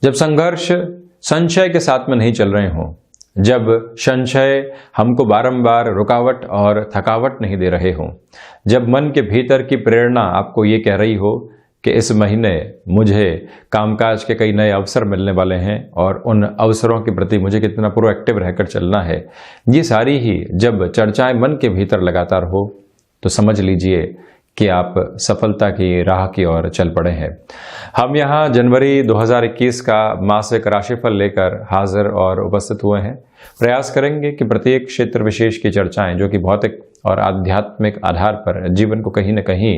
जब संघर्ष संशय के साथ में नहीं चल रहे हों, जब संशय हमको बारंबार रुकावट और थकावट नहीं दे रहे हों, जब मन के भीतर की प्रेरणा आपको ये कह रही हो कि इस महीने मुझे कामकाज के कई नए अवसर मिलने वाले हैं और उन अवसरों के प्रति मुझे कितना प्रोएक्टिव रहकर चलना है, ये सारी ही जब चर्चाएं मन के भीतर लगातार हो तो समझ लीजिए कि आप सफलता की राह की ओर चल पड़े हैं। हम यहाँ जनवरी 2021 का मासिक राशिफल लेकर हाजिर और उपस्थित हुए हैं। प्रयास करेंगे कि प्रत्येक क्षेत्र विशेष की चर्चाएं जो कि भौतिक और आध्यात्मिक आधार पर जीवन को कहीं न कहीं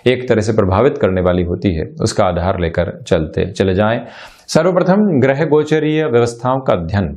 एक तरह से प्रभावित करने वाली होती है, उसका आधार लेकर चलते चले जाएं। सर्वप्रथम ग्रह गोचरीय व्यवस्थाओं का अध्ययन।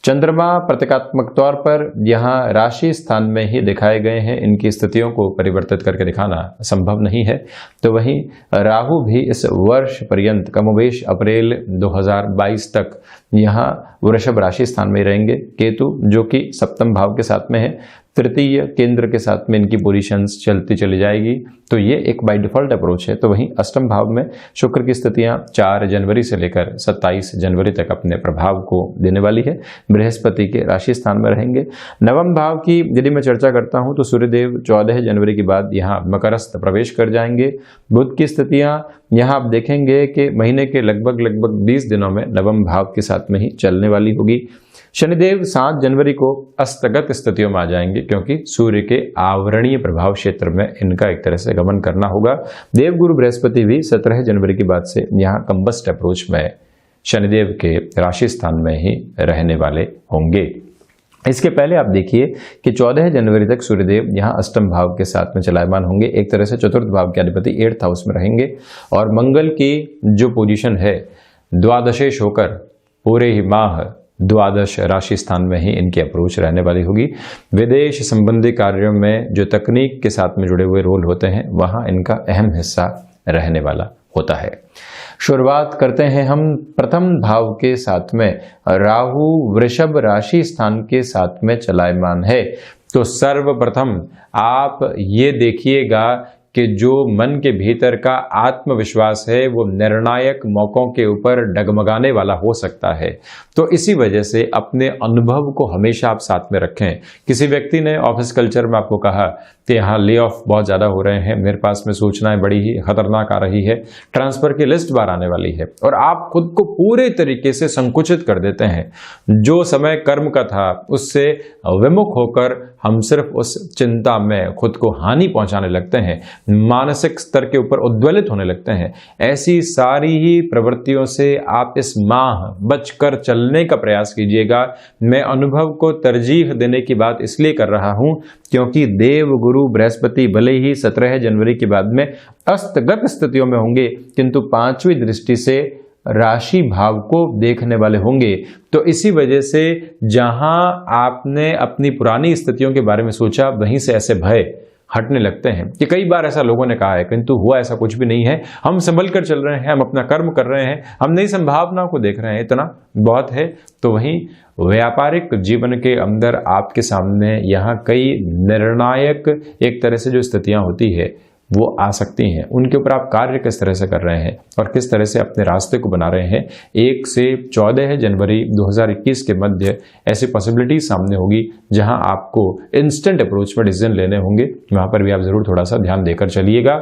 चंद्रमा प्रतीकात्मक तौर पर यहाँ राशि स्थान में ही दिखाए गए हैं, इनकी स्थितियों को परिवर्तित करके दिखाना संभव नहीं है। तो वहीं राहु भी इस वर्ष पर्यंत कमोबेश अप्रैल 2022 तक यहाँ वृषभ राशि स्थान में रहेंगे। केतु जो कि सप्तम भाव के साथ में है, तृतीय केंद्र के साथ में इनकी पोजीशंस चलती चली जाएगी, तो ये एक बाय डिफॉल्ट अप्रोच है। तो वहीं अष्टम भाव में शुक्र की स्थितियां 4 जनवरी से लेकर 27 जनवरी तक अपने प्रभाव को देने वाली है। बृहस्पति के राशि स्थान में रहेंगे। नवम भाव की यदि मैं चर्चा करता हूं तो सूर्यदेव 14 जनवरी के बाद यहाँ मकरस्थ प्रवेश कर जाएंगे। बुध की स्थितियां यहाँ आप देखेंगे कि महीने के लगभग 20 दिनों में नवम भाव के साथ में ही चलने वाली होगी। शनिदेव 7 जनवरी को अस्तगत स्थितियों में आ जाएंगे क्योंकि सूर्य के आवरणीय प्रभाव क्षेत्र में इनका एक तरह से गमन करना होगा। देवगुरु बृहस्पति भी 17 जनवरी की बाद से यहाँ कंबस्ट अप्रोच में शनिदेव के राशि स्थान में ही रहने वाले होंगे। इसके पहले आप देखिए कि 14 जनवरी तक सूर्यदेव यहाँ अष्टम भाव के साथ में चलायमान होंगे, एक तरह से चतुर्थ भाव के अधिपति 8th हाउस में रहेंगे और मंगल की जो पोजीशन है द्वादशेश होकर पूरे ही माह द्वादश राशि स्थान में ही इनकी अप्रोच रहने वाली होगी। विदेश संबंधी कार्यों में जो तकनीक के साथ में जुड़े हुए रोल होते हैं वहां इनका अहम हिस्सा रहने वाला होता है। शुरुआत करते हैं हम प्रथम भाव के साथ में। राहु वृषभ राशि स्थान के साथ में चलायमान है। तो सर्वप्रथम आप ये देखिएगा कि जो मन के भीतर का आत्मविश्वास है वो निर्णायक मौकों के ऊपर डगमगाने वाला हो सकता है। तो इसी वजह से अपने अनुभव को हमेशा आप साथ में रखें। किसी व्यक्ति ने ऑफिस कल्चर में आपको कहा कि यहाँ ले ऑफ बहुत ज़्यादा हो रहे हैं, मेरे पास में सूचनाएं बड़ी ही खतरनाक आ रही है, ट्रांसफर की लिस्ट बाहर आने वाली है, और आप खुद को पूरे तरीके से संकुचित कर देते हैं। जो समय कर्म का था उससे विमुख होकर हम सिर्फ उस चिंता में खुद को हानि पहुंचाने लगते हैं, मानसिक स्तर के ऊपर उद्वेलित होने लगते हैं। ऐसी सारी ही प्रवृत्तियों से आप इस माह बचकर चलने का प्रयास कीजिएगा। मैं अनुभव को तरजीह देने की बात इसलिए कर रहा हूं क्योंकि देव गुरु बृहस्पति भले ही 17 जनवरी के बाद में अस्तगत स्थितियों में होंगे किंतु 5वीं दृष्टि से राशि भाव को देखने वाले होंगे। तो इसी वजह से जहां आपने अपनी पुरानी स्थितियों के बारे में सोचा वहीं से ऐसे भय हटने लगते हैं कि कई बार ऐसा लोगों ने कहा है किंतु हुआ ऐसा कुछ भी नहीं है। हम संभल कर चल रहे हैं, हम अपना कर्म कर रहे हैं, हम नई संभावनाओं को देख रहे हैं, इतना बहुत है। तो वहीं व्यापारिक जीवन के अंदर आपके सामने यहाँ कई निर्णायक एक तरह से जो स्थितियां होती है वो आ सकती हैं। उनके ऊपर आप कार्य किस तरह से कर रहे हैं और किस तरह से अपने रास्ते को बना रहे हैं। 1 से 14 जनवरी 2021 के मध्य ऐसी पॉसिबिलिटी सामने होगी जहां आपको इंस्टेंट अप्रोच में डिसीजन लेने होंगे। वहां पर भी आप जरूर थोड़ा सा ध्यान देकर चलिएगा।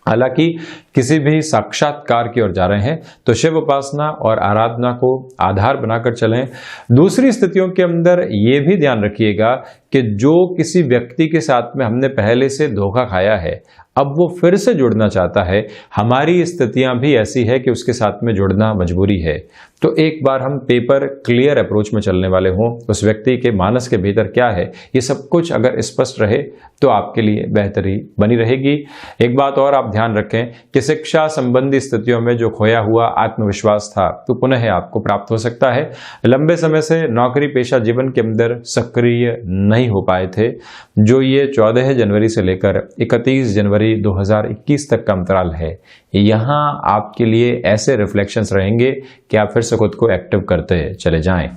हालांकि किसी भी साक्षात्कार की ओर जा रहे हैं तो शिव उपासना और आराधना को आधार बनाकर चलें। दूसरी स्थितियों के अंदर ये भी ध्यान रखिएगा कि जो किसी व्यक्ति के साथ में हमने पहले से धोखा खाया है, अब वो फिर से जुड़ना चाहता है, हमारी स्थितियां भी ऐसी है कि उसके साथ में जुड़ना मजबूरी है। तो एक बार हम पेपर क्लियर अप्रोच में चलने वाले हों, उस व्यक्ति के मानस के भीतर क्या है ये सब कुछ अगर स्पष्ट रहे तो आपके लिए बेहतरी बनी रहेगी। एक बात और आप ध्यान रखें कि शिक्षा संबंधी स्थितियों में जो खोया हुआ आत्मविश्वास था तो पुनः आपको प्राप्त हो सकता है। लंबे समय से नौकरी पेशा जीवन के अंदर सक्रिय नहीं हो पाए थे, जो ये 14 जनवरी से लेकर 31 जनवरी 2021 तक का अंतराल है, यहाँ आपके लिए ऐसे रिफ्लेक्शंस रहेंगे कि आप फिर से खुद को एक्टिव करते चले जाएं।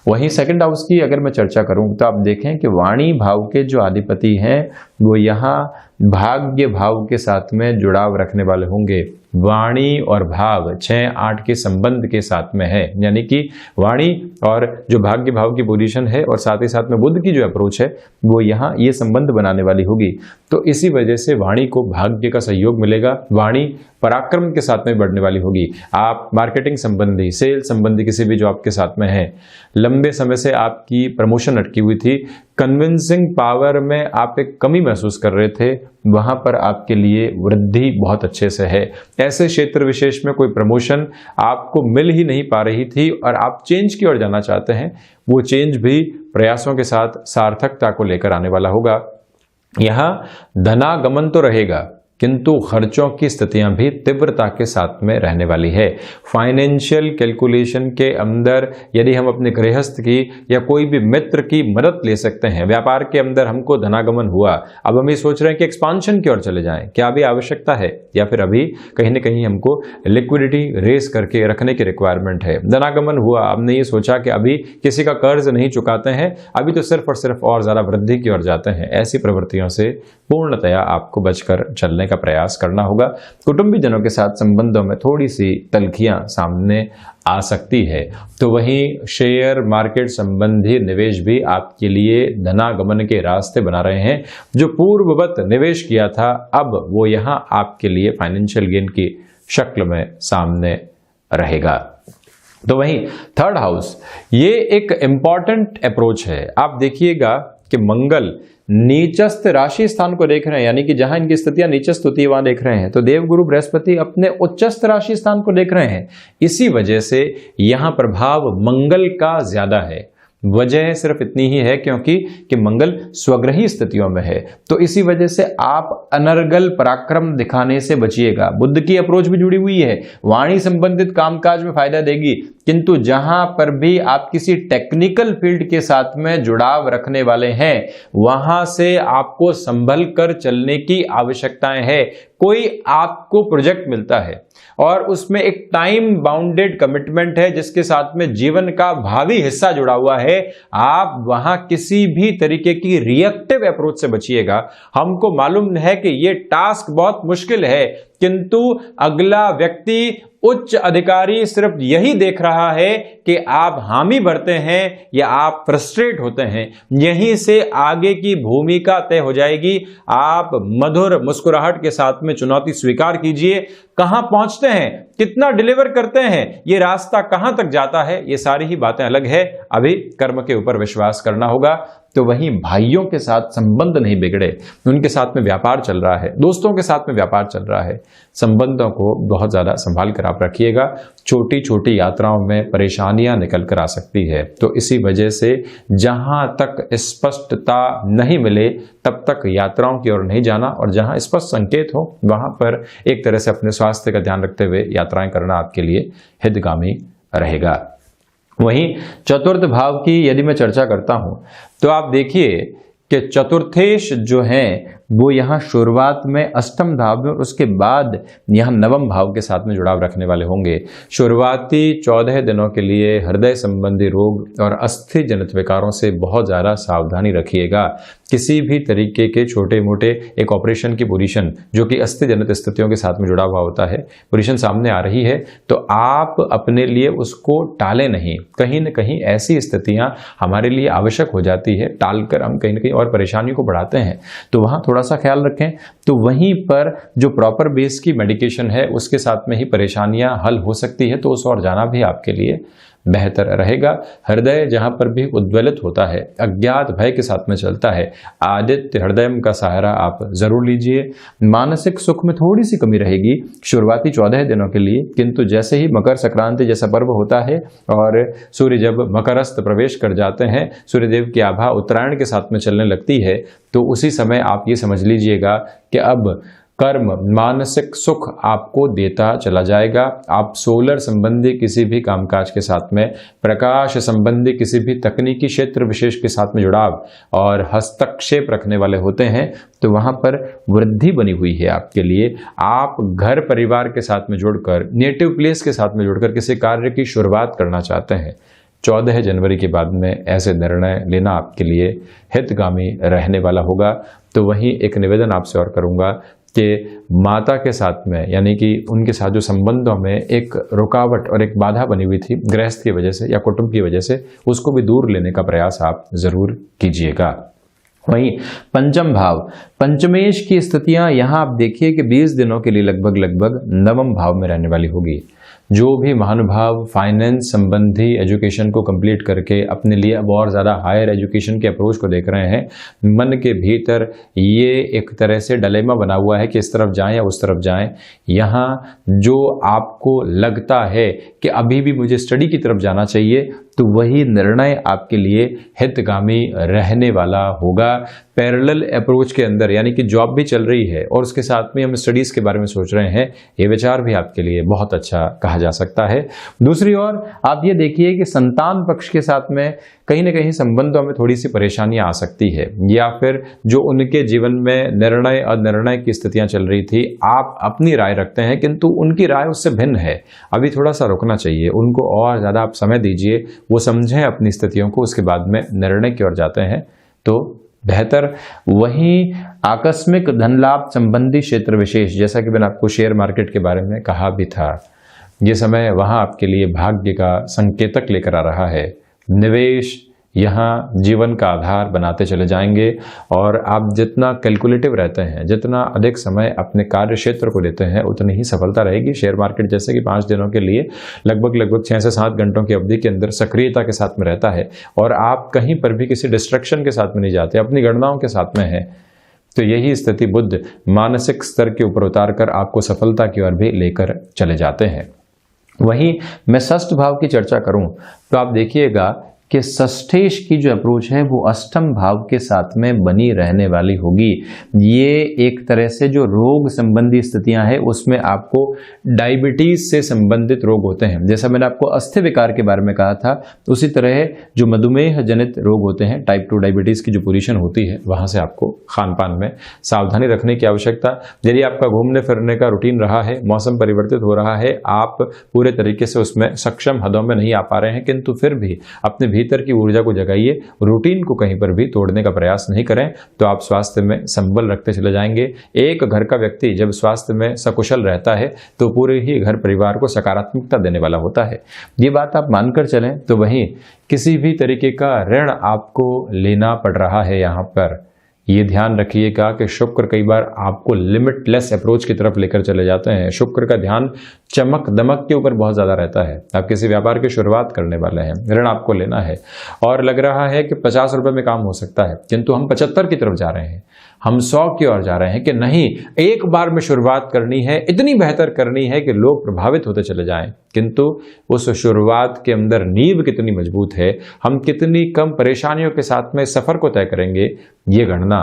वहीं सेकंड हाउस की अगर मैं चर्चा करूं तो आप देखें कि वाणी भाव के जो अधिपति हैं वो यहाँ भाग्य भाव के साथ में जुड़ाव रखने वाले होंगे। वाणी और भाव 6-8 के संबंध के साथ में है, यानी कि वाणी और जो भाग्य भाव की पोजीशन है और साथ ही साथ में बुध की जो अप्रोच है वो यहाँ ये संबंध बनाने वाली होगी। तो इसी वजह से वाणी को भाग्य का सहयोग मिलेगा। वाणी पराक्रम के साथ में बढ़ने वाली होगी। आप मार्केटिंग संबंधी, सेल संबंधी किसी भी जॉब के साथ में हैं, लंबे समय से आपकी प्रमोशन अटकी हुई थी, कन्विंसिंग पावर में आप एक कमी महसूस कर रहे थे, वहां पर आपके लिए वृद्धि बहुत अच्छे से है। ऐसे क्षेत्र विशेष में कोई प्रमोशन आपको मिल ही नहीं पा रही थी और आप चेंज की ओर जाना चाहते हैं, वो चेंज भी प्रयासों के साथ सार्थकता को लेकर आने वाला होगा। यहाँ धनागमन तो रहेगा किंतु खर्चों की स्थितियां भी तीव्रता के साथ में रहने वाली है। फाइनेंशियल कैलकुलेशन के अंदर यदि हम अपने गृहस्थ की या कोई भी मित्र की मदद ले सकते हैं। व्यापार के अंदर हमको धनागमन हुआ, अब हम ये सोच रहे हैं कि एक्सपांशन की ओर चले जाएं, क्या अभी आवश्यकता है या फिर अभी कहीं ना कहीं हमको लिक्विडिटी रेस करके रखने की रिक्वायरमेंट है। धनागमन हुआ, हमने ये सोचा कि अभी किसी का कर्ज नहीं चुकाते हैं, अभी तो सिर्फ और सिर्फ और ज्यादा वृद्धि की ओर जाते हैं। ऐसी प्रवृत्तियों से पूर्णतया आपको बचकर चलने का प्रयास करना होगा। कुटुंबीजनों के साथ संबंधों में थोड़ी सी तल्खियां सामने आ सकती है। तो वहीं शेयर मार्केट संबंधी निवेश भी आपके लिए धनागमन के रास्ते बना रहे हैं। जो पूर्ववत निवेश किया था अब वो यहां आपके लिए फाइनेंशियल गेन की शक्ल में सामने रहेगा। तो वहीं थर्ड हाउस, ये एक इंपॉर्टेंट अप्रोच है। आप देखिएगा कि मंगल नीचस्थ राशि स्थान को देख रहे हैं, यानी कि जहां इनकी स्थितियां नीचस्थ होती है वहां देख रहे हैं, तो देवगुरु बृहस्पति अपने उच्चस्थ राशि स्थान को देख रहे हैं। इसी वजह से यहां प्रभाव मंगल का ज्यादा है। वजह सिर्फ इतनी ही है क्योंकि कि मंगल स्वग्रही स्थितियों में है, तो इसी वजह से आप अनर्गल पराक्रम दिखाने से बचिएगा। बुध की अप्रोच भी जुड़ी हुई है, वाणी संबंधित कामकाज में फायदा देगी, किंतु जहां पर भी आप किसी टेक्निकल फील्ड के साथ में जुड़ाव रखने वाले हैं वहां से आपको संभल कर चलने की आवश्यकताएं है। कोई आपको प्रोजेक्ट मिलता है और उसमें एक टाइम बाउंडेड कमिटमेंट है जिसके साथ में जीवन का भावी हिस्सा जुड़ा हुआ है, आप वहां किसी भी तरीके की रिएक्टिव अप्रोच से बचिएगा। हमको मालूम है कि यह टास्क बहुत मुश्किल है, किंतु अगला व्यक्ति उच्च अधिकारी सिर्फ यही देख रहा है कि आप हामी भरते हैं या आप फ्रस्ट्रेट होते हैं, यहीं से आगे की भूमिका तय हो जाएगी। आप मधुर मुस्कुराहट के साथ में चुनौती स्वीकार कीजिए। कहां पहुंचते हैं, कितना डिलीवर करते हैं, ये रास्ता कहां तक जाता है, ये सारी ही बातें अलग है। अभी कर्म के ऊपर विश्वास करना होगा। तो वहीं भाइयों के साथ संबंध नहीं बिगड़े, उनके साथ में व्यापार चल रहा है, दोस्तों के साथ में व्यापार चल रहा है, संबंधों को बहुत ज्यादा संभाल कर आप रखिएगा। छोटी छोटी यात्राओं में परेशानियां निकल कर आ सकती है, तो इसी वजह से जहां तक स्पष्टता नहीं मिले तब तक यात्राओं की ओर नहीं जाना, और जहां स्पष्ट संकेत हो वहां पर एक तरह से अपने स्वास्थ्य का ध्यान रखते हुए यात्राएं करना आपके लिए हितगामी रहेगा। वहीं चतुर्थ भाव की यदि मैं चर्चा करता हूं तो आप देखिए कि चतुर्थेश जो हैं वो यहाँ शुरुआत में अष्टम भाव में और उसके बाद यहाँ नवम भाव के साथ में जुड़ाव रखने वाले होंगे। शुरुआती 14 दिनों के लिए हृदय संबंधी रोग और अस्थि जनित विकारों से बहुत ज़्यादा सावधानी रखिएगा। किसी भी तरीके के छोटे मोटे एक ऑपरेशन की पोजीशन जो कि अस्थि जनित स्थितियों के साथ में जुड़ा हुआ होता है, पोजीशन सामने आ रही है तो आप अपने लिए उसको टालें नहीं। कहीं न कहीं ऐसी स्थितियां हमारे लिए आवश्यक हो जाती है, टालकर हम कहीं न कहीं और परेशानियों को बढ़ाते हैं, तो वहाँ थोड़ा सा ख्याल रखें। तो वहीं पर जो प्रॉपर बेस की मेडिकेशन है उसके साथ में ही परेशानियां हल हो सकती है, तो उस ओर जाना भी आपके लिए बेहतर रहेगा। हृदय जहां पर भी उद्वेलित होता है, अज्ञात भय के साथ में चलता है, आदित्य हृदय का सहारा आप जरूर लीजिए। मानसिक सुख में थोड़ी सी कमी रहेगी शुरुआती 14 दिनों के लिए, किंतु जैसे ही मकर संक्रांति जैसा पर्व होता है और सूर्य जब मकरस्थ प्रवेश कर जाते हैं, सूर्यदेव की आभा उत्तरायण के साथ में चलने लगती है, तो उसी समय आप ये समझ लीजिएगा कि अब कर्म मानसिक सुख आपको देता चला जाएगा। आप सोलर संबंधी किसी भी कामकाज के साथ में, प्रकाश संबंधी किसी भी तकनीकी क्षेत्र विशेष के साथ में जुड़ाव और हस्तक्षेप रखने वाले होते हैं, तो वहां पर वृद्धि बनी हुई है आपके लिए। आप घर परिवार के साथ में जुड़कर, नेटिव प्लेस के साथ में जुड़कर किसी कार्य की शुरुआत करना चाहते हैं, 14 जनवरी के बाद में ऐसे निर्णय लेना आपके लिए हितगामी रहने वाला होगा। तो वहीं एक निवेदन आपसे और करूंगा कि माता के साथ में, यानी कि उनके साथ जो संबंधों में एक रुकावट और एक बाधा बनी हुई थी गृहस्थ की वजह से या कुटुंब की वजह से, उसको भी दूर लेने का प्रयास आप जरूर कीजिएगा। वहीं पंचम भाव, पंचमेश की स्थितियां यहां आप देखिए कि 20 दिनों के लिए लगभग नवम भाव में रहने वाली होगी। जो भी महानुभाव फाइनेंस संबंधी एजुकेशन को कंप्लीट करके अपने लिए अब और ज़्यादा हायर एजुकेशन के अप्रोच को देख रहे हैं, मन के भीतर ये एक तरह से डिलेमा बना हुआ है कि इस तरफ जाएं या उस तरफ जाएं। यहाँ जो आपको लगता है कि अभी भी मुझे स्टडी की तरफ जाना चाहिए, तो वही निर्णय आपके लिए हितगामी रहने वाला होगा। पैरेलल अप्रोच के अंदर, यानी कि जॉब भी चल रही है और उसके साथ में हम स्टडीज़ के बारे में सोच रहे हैं, ये विचार भी आपके लिए बहुत अच्छा कहा जा सकता है। दूसरी ओर आप ये देखिए कि संतान पक्ष के साथ में कहीं ना कहीं संबंधों में थोड़ी सी परेशानियां आ सकती है, या फिर जो उनके जीवन में निर्णय अनिर्णय की स्थितियां चल रही थी, आप अपनी राय रखते हैं किंतु उनकी राय उससे भिन्न है। अभी थोड़ा सा रुकना चाहिए, उनको और ज़्यादा आप समय दीजिए, वो समझें अपनी स्थितियों को, उसके बाद में निर्णय की ओर जाते हैं तो बेहतर। वहीं आकस्मिक धन लाभ संबंधी क्षेत्र विशेष, जैसा कि मैंने आपको शेयर मार्केट के बारे में कहा भी था, ये समय वहां आपके लिए भाग्य का संकेतक लेकर आ रहा है। निवेश यहाँ जीवन का आधार बनाते चले जाएंगे और आप जितना कैलकुलेटिव रहते हैं, जितना अधिक समय अपने कार्य क्षेत्र को देते हैं, उतनी ही सफलता रहेगी। शेयर मार्केट जैसे कि 5 दिनों के लिए लगभग 6 से 7 घंटों की अवधि के अंदर सक्रियता के साथ में रहता है और आप कहीं पर भी किसी डिस्ट्रैक्शन के साथ में नहीं जाते, अपनी गणनाओं के साथ में है। तो यही स्थिति बुध मानसिक स्तर के ऊपर उतार कर आपको सफलता की ओर भी लेकर चले जाते हैं। वहीं मैं षष्ठ भाव की चर्चा करूं तो आप देखिएगा कि षष्ठेश की जो अप्रोच है वो अष्टम भाव के साथ में बनी रहने वाली होगी। ये एक तरह से जो रोग संबंधी स्थितियां हैं उसमें आपको डायबिटीज से संबंधित रोग होते हैं, जैसा मैंने आपको अस्थि विकार के बारे में कहा था, उसी तरह जो मधुमेह जनित रोग होते हैं, टाइप 2 डायबिटीज की जो पोजीशन होती है, वहां से आपको खान पान में सावधानी रखने की आवश्यकता। यदि आपका घूमने फिरने का रूटीन रहा है, मौसम परिवर्तित हो रहा है, आप पूरे तरीके से उसमें सक्षम हदों में नहीं आ पा रहे हैं, किंतु फिर भी अपने भीतर की ऊर्जा को जगाइए, रूटीन को कहीं पर भी तोड़ने का प्रयास नहीं करें, तो आप स्वास्थ्य में संबल रखते चले जाएंगे। एक घर का व्यक्ति जब स्वास्थ्य में सकुशल रहता है तो पूरे ही घर परिवार को सकारात्मकता देने वाला होता है। ये बात आप मानकर चलें तो वहीं किसी भी तरीके का ऋण आपको लेना पड़ रहा है, यहाँ पर ये ध्यान रखिएगा कि शुक्र कई बार आपको लिमिटलेस अप्रोच की तरफ लेकर चले जाते हैं। शुक्र का ध्यान चमक दमक के ऊपर बहुत ज़्यादा रहता है। आप किसी व्यापार की शुरुआत करने वाले हैं, ऋण आपको लेना है और लग रहा है कि 50 रुपए में काम हो सकता है, किंतु हम 75 की तरफ जा रहे हैं, हम 100 की ओर जा रहे हैं कि नहीं, एक बार में शुरुआत करनी है, इतनी बेहतर करनी है कि लोग प्रभावित होते चले जाएं। किंतु उस शुरुआत के अंदर नींव कितनी मजबूत है, हम कितनी कम परेशानियों के साथ में सफर को तय करेंगे, ये गणना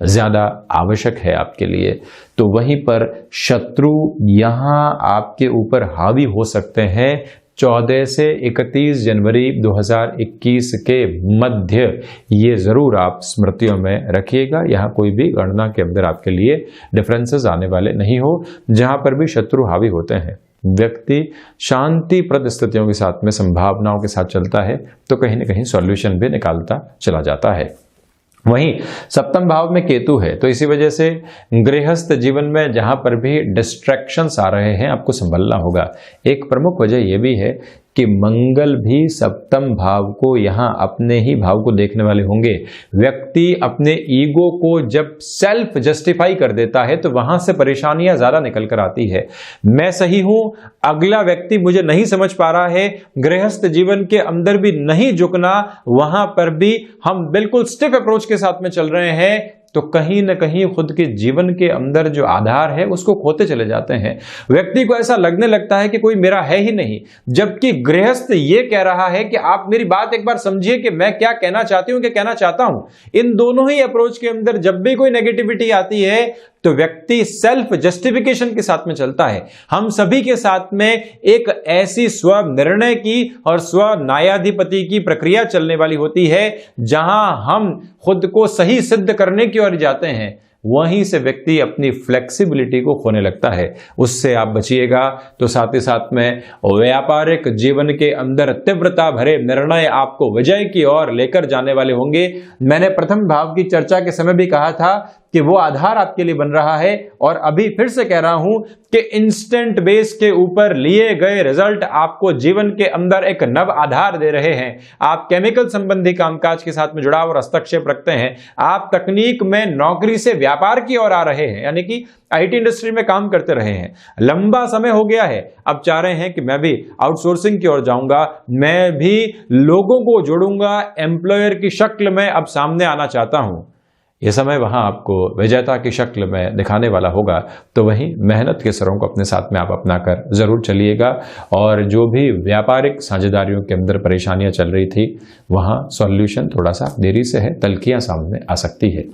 ज्यादा आवश्यक है आपके लिए। तो वहीं पर शत्रु यहां आपके ऊपर हावी हो सकते हैं 14 से 31 जनवरी 2021 के मध्य, ये जरूर आप स्मृतियों में रखिएगा। यहाँ कोई भी गणना के अंदर आपके लिए डिफरेंसेस आने वाले नहीं हो। जहां पर भी शत्रु हावी होते हैं, व्यक्ति शांतिप्रद स्थितियों के साथ में संभावनाओं के साथ चलता है तो कहीं ना कहीं सॉल्यूशन भी निकालता चला जाता है। वहीं सप्तम भाव में केतु है, तो इसी वजह से गृहस्थ जीवन में जहां पर भी डिस्ट्रैक्शंस आ रहे हैं, आपको संभलना होगा। एक प्रमुख वजह यह भी है कि मंगल भी सप्तम भाव को यहां अपने ही भाव को देखने वाले होंगे। व्यक्ति अपने ईगो को जब सेल्फ जस्टिफाई कर देता है तो वहां से परेशानियां ज्यादा निकल कर आती है। मैं सही हूं, अगला व्यक्ति मुझे नहीं समझ पा रहा है, गृहस्थ जीवन के अंदर भी नहीं झुकना, वहां पर भी हम बिल्कुल स्टिफ अप्रोच के साथ में चल रहे हैं, तो कहीं ना कहीं खुद के जीवन के अंदर जो आधार है उसको खोते चले जाते हैं। व्यक्ति को ऐसा लगने लगता है कि कोई मेरा है ही नहीं, जबकि गृहस्थ ये कह रहा है कि आप मेरी बात एक बार समझिए कि मैं क्या कहना चाहती हूं, क्या कहना चाहता हूं। इन दोनों ही अप्रोच के अंदर जब भी कोई नेगेटिविटी आती है तो व्यक्ति सेल्फ जस्टिफिकेशन के साथ में चलता है। हम सभी के साथ में एक ऐसी स्व निर्णय की और स्व न्यायाधिपति की प्रक्रिया चलने वाली होती है जहां हम खुद को सही सिद्ध करने की ओर जाते हैं। वहीं से व्यक्ति अपनी फ्लेक्सिबिलिटी को खोने लगता है। उससे आप बचिएगा। तो साथ ही साथ में व्यापारिक जीवन के अंदर तीव्रता भरे निर्णय आपको विजय की ओर लेकर जाने वाले होंगे। मैंने प्रथम भाव की चर्चा के समय भी कहा था कि वो आधार आपके लिए बन रहा है, और अभी फिर से कह रहा हूं कि इंस्टेंट बेस के ऊपर लिए गए रिजल्ट आपको जीवन के अंदर एक नव आधार दे रहे हैं। आप केमिकल संबंधी कामकाज के साथ में जुड़ाव और हस्तक्षेप रखते हैं, आप तकनीक में नौकरी से व्यापार की ओर आ रहे हैं, यानी कि आईटी इंडस्ट्री में काम करते रहे हैं, लंबा समय हो गया है, अब चाह रहे हैं कि मैं भी आउटसोर्सिंग की ओर जाऊंगा, मैं भी लोगों को जोड़ूंगा, एम्प्लॉयर की शक्ल में अब सामने आना चाहता हूं। यह समय वहां आपको विजेता की शक्ल में दिखाने वाला होगा। तो वहीं मेहनत के सरों को अपने साथ में आप अपनाकर जरूर चलिएगा, और जो भी व्यापारिक साझेदारियों के अंदर परेशानियां चल रही थी वहां सॉल्यूशन थोड़ा सा देरी से है, तल्खियां सामने आ सकती है।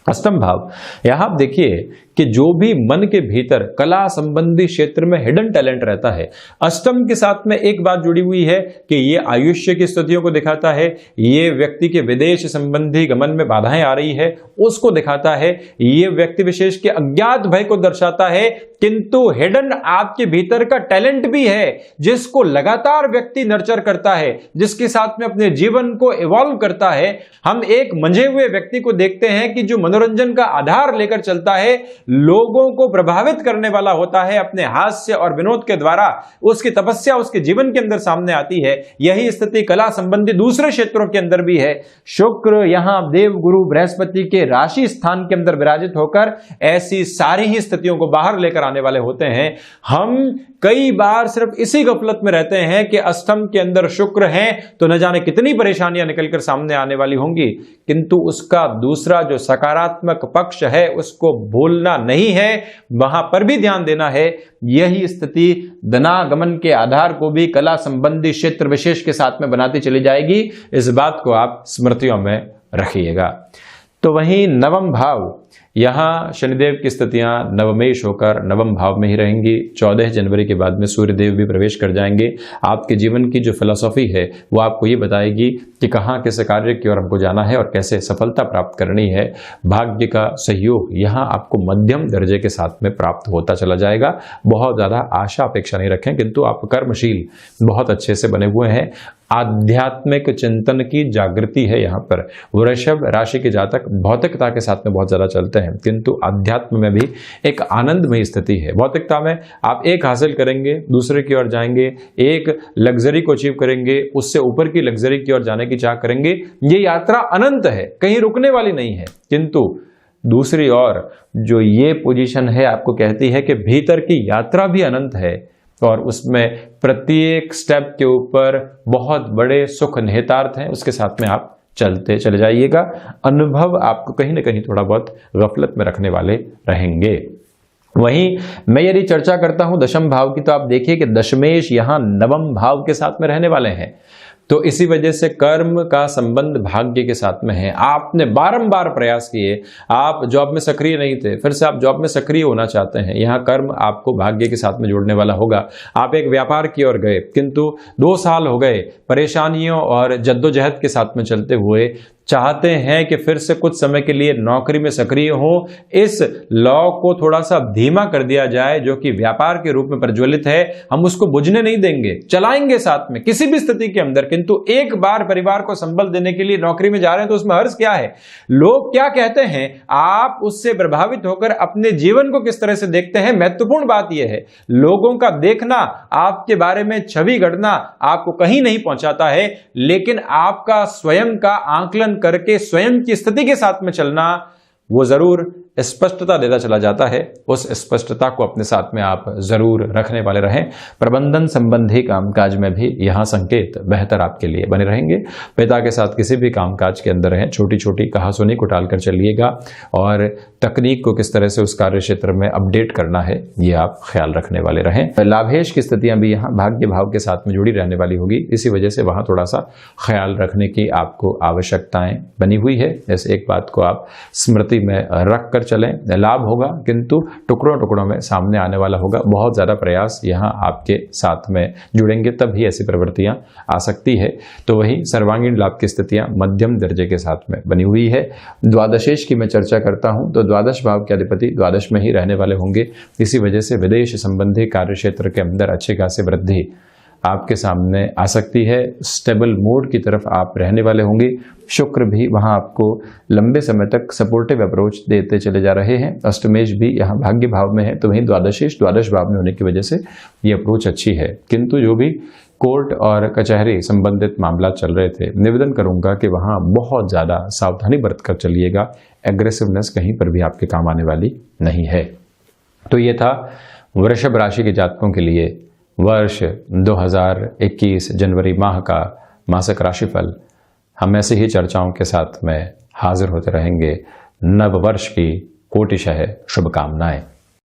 अष्टम भाव, यहां आप देखिए कि जो भी मन के भीतर कला संबंधी क्षेत्र में हिडन टैलेंट रहता है, अष्टम के साथ में एक बात जुड़ी हुई है कि ये आयुष्य की स्थितियों को दिखाता है, ये व्यक्ति के विदेश संबंधी गमन में बाधाएं आ रही है उसको दिखाता है, ये व्यक्ति विशेष के अज्ञात भय को दर्शाता है। किंतु हिडन आपके भीतर का टैलेंट भी है जिसको लगातार व्यक्ति नर्चर करता है, जिसके साथ में अपने जीवन को इवॉल्व करता है। हम एक मंझे हुए व्यक्ति को देखते हैं कि जो मनोरंजन का आधार लेकर चलता है, लोगों को प्रभावित करने वाला होता है अपने हास्य और विनोद के द्वारा, उसकी तपस्या उसके जीवन के अंदर सामने आती है। यही स्थिति कला संबंधी दूसरे क्षेत्रों के अंदर भी है। शुक्र यहां देव गुरु बृहस्पति के राशि स्थान के अंदर विराजित होकर ऐसी सारी ही स्थितियों को बाहर लेकर आने वाले होते हैं। हम कई बार सिर्फ इसी गफलत में रहते हैं कि अष्टम के अंदर शुक्र है तो न जाने कितनी परेशानियां निकलकर सामने आने वाली होंगी, किंतु उसका दूसरा जो सकारात्मक पक्ष है उसको भूलना नहीं है, वहां पर भी ध्यान देना है। यही स्थिति धनागमन के आधार को भी कला संबंधी क्षेत्र विशेष के साथ में बनाती चली जाएगी। इस बात को आप स्मृतियों में रखिएगा। तो वहीं नवम भाव, यहां शनिदेव की स्थितियां नवमेश होकर नवम भाव में ही रहेंगी। 14 जनवरी के बाद में सूर्यदेव भी प्रवेश कर जाएंगे। आपके जीवन की जो फिलॉसफी है वो आपको ये बताएगी कि कहां किस कार्य की ओर हमको जाना है और कैसे सफलता प्राप्त करनी है। भाग्य का सहयोग यहां आपको मध्यम दर्जे के साथ में प्राप्त होता चला जाएगा। बहुत ज्यादा आशा अपेक्षा नहीं रखें, किंतु आप कर्मशील बहुत अच्छे से बने हुए हैं। आध्यात्मिक चिंतन की जागृति है यहाँ पर। वृषभ राशि के जातक भौतिकता के साथ में बहुत ज्यादा चलते हैं, किंतु अध्यात्म में भी एक आनंदमय स्थिति है। भौतिकता में आप एक हासिल करेंगे, दूसरे की ओर जाएंगे, एक लग्जरी को अचीव करेंगे, उससे ऊपर की लग्जरी की ओर जाने की चाह करेंगे। ये यात्रा अनंत है, कहीं रुकने वाली नहीं है। किंतु दूसरी ओर जो ये पोजीशन है आपको कहती है कि भीतर की यात्रा भी अनंत है, और उसमें प्रत्येक स्टेप के ऊपर बहुत बड़े सुख निहितार्थ हैं। उसके साथ में आप चलते चले जाइएगा। अनुभव आपको कहीं ना कहीं थोड़ा बहुत गफलत में रखने वाले रहेंगे। वहीं मैं यदि चर्चा करता हूं दशम भाव की, तो आप देखिए कि दशमेश यहां नवम भाव के साथ में रहने वाले हैं। तो इसी वजह से कर्म का संबंध भाग्य के साथ में है। आपने बारंबार प्रयास किए, आप जॉब में सक्रिय नहीं थे, फिर से आप जॉब में सक्रिय होना चाहते हैं। यहाँ कर्म आपको भाग्य के साथ में जोड़ने वाला होगा। आप एक व्यापार की ओर गए, किंतु 2 साल हो गए परेशानियों और जद्दोजहद के साथ में चलते हुए, चाहते हैं कि फिर से कुछ समय के लिए नौकरी में सक्रिय हो। इस लौ को थोड़ा सा धीमा कर दिया जाए, जो कि व्यापार के रूप में प्रज्वलित है। हम उसको बुझने नहीं देंगे, चलाएंगे साथ में किसी भी स्थिति के अंदर। किंतु एक बार परिवार को संबल देने के लिए नौकरी में जा रहे हैं तो उसमें हर्ष क्या है? लोग क्या कहते हैं, आप उससे प्रभावित होकर अपने जीवन को किस तरह से देखते हैं। महत्वपूर्ण बात यह है, लोगों का देखना, आपके बारे में छवि गढ़ना आपको कहीं नहीं पहुंचाता है, लेकिन आपका स्वयं का आंकलन करके स्वयं की स्थिति के साथ में चलना वो जरूर स्पष्टता देता चला जाता है। उस स्पष्टता को अपने साथ में आप जरूर रखने वाले रहें। प्रबंधन संबंधी कामकाज में भी यहाँ संकेत बेहतर आपके लिए बने रहेंगे। पिता के साथ किसी भी कामकाज के अंदर रहें, छोटी छोटी कहासुनी को टालकर चलिएगा, और तकनीक को किस तरह से उस कार्य क्षेत्र में अपडेट करना है ये आप ख्याल रखने वाले रहें। लाभेश की स्थितियां भी यहाँ भाग्य भाव के साथ में जुड़ी रहने वाली होगी। इसी वजह से वहां थोड़ा सा ख्याल रखने की आपको आवश्यकताएं बनी हुई है। जैसे एक बात को आप स्मृति में रख कर चलें, लाभ होगा किंतु टुकड़ों टुकड़ों में सामने आने वाला होगा। बहुत ज्यादा प्रयास यहाँ आपके साथ में जुड़ेंगे, तभी ऐसी प्रवृत्तियां आ सकती है। तो वही सर्वांगीण लाभ की स्थितियां मध्यम दर्जे के साथ में बनी हुई है। द्वादशेश की मैं चर्चा करता हूं तो द्वादश भाव के अधिपति द्वादश में ही रहने वाले होंगे। इसी वजह से विदेश संबंधी कार्य क्षेत्र के अंदर अच्छे खासे वृद्धि आपके सामने आ सकती है। स्टेबल मोड की तरफ आप रहने वाले होंगे। शुक्र भी वहां आपको लंबे समय तक सपोर्टिव अप्रोच देते चले जा रहे हैं। अष्टमेश भी यहाँ भाग्य भाव में है, तो वहीं द्वादशेश द्वादश भाव में होने की वजह से ये अप्रोच अच्छी है। किंतु जो भी कोर्ट और कचहरी संबंधित मामला चल रहे थे, निवेदन करूंगा कि वहां बहुत ज्यादा सावधानी बरतकर चलिएगा। एग्रेसिवनेस कहीं पर भी आपके काम आने वाली नहीं है। तो ये था वृषभ राशि के जातकों के लिए वर्ष 2021 जनवरी माह का मासिक राशिफल। हम ऐसे ही चर्चाओं के साथ में हाजिर होते रहेंगे। नव वर्ष की कोटिशः शुभकामनाएं।